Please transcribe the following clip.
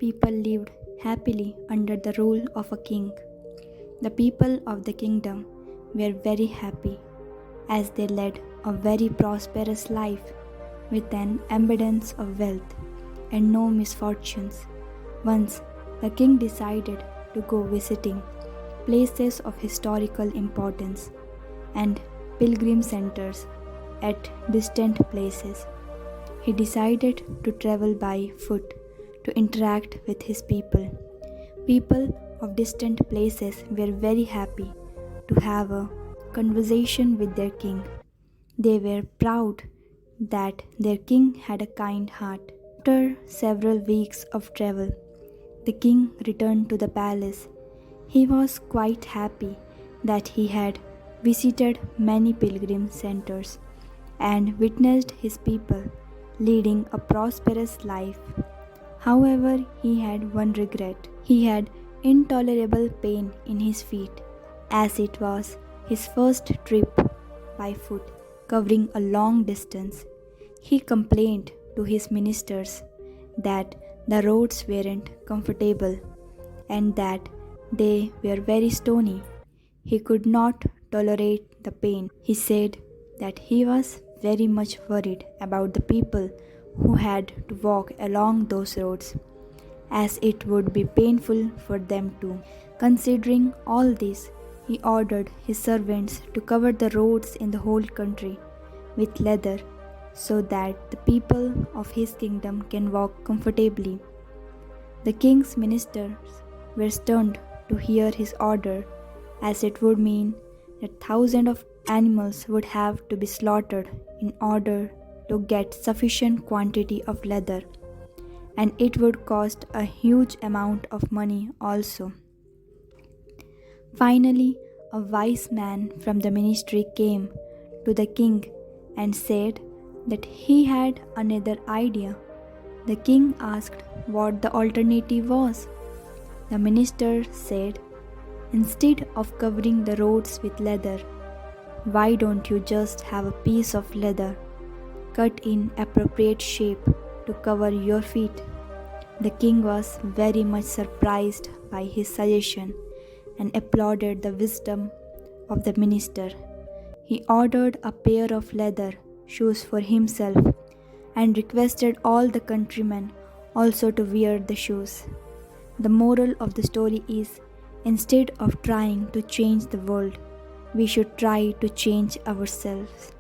people lived happily under the rule of a king. The people of the kingdom were very happy as they led a very prosperous life with an abundance of wealth and no misfortunes. Once the king decided to go visiting places of historical importance and pilgrim centers at distant places. He decided to travel by foot to interact with his people. People of distant places were very happy to have a conversation with their king. They were proud that their king had a kind heart. After several weeks of travel, the king returned to the palace. He was quite happy that he had visited many pilgrim centers and witnessed his people leading a prosperous life. However, he had one regret. He had intolerable pain in his feet as it was his first trip by foot covering a long distance. He complained to his ministers that the roads weren't comfortable and that they were very stony. He could not tolerate the pain. He said that he was very much worried about the people who had to walk along those roads, as it would be painful for them too. Considering all this, he ordered his servants to cover the roads in the whole country with leather so that the people of his kingdom can walk comfortably. The king's ministers were stunned to hear his order, as it would mean that thousands of animals would have to be slaughtered in order to get sufficient quantity of leather, and it would cost a huge amount of money also. Finally, a wise man from the ministry came to the king and said that he had another idea. The king asked what the alternative was. The minister said, "Instead of covering the roads with leather, why don't you just have a piece of leather cut in appropriate shape to cover your feet?" The king was very much surprised by his suggestion and applauded the wisdom of the minister. He ordered a pair of leather shoes for himself and requested all the countrymen also to wear the shoes. The moral of the story is, instead of trying to change the world, we should try to change ourselves.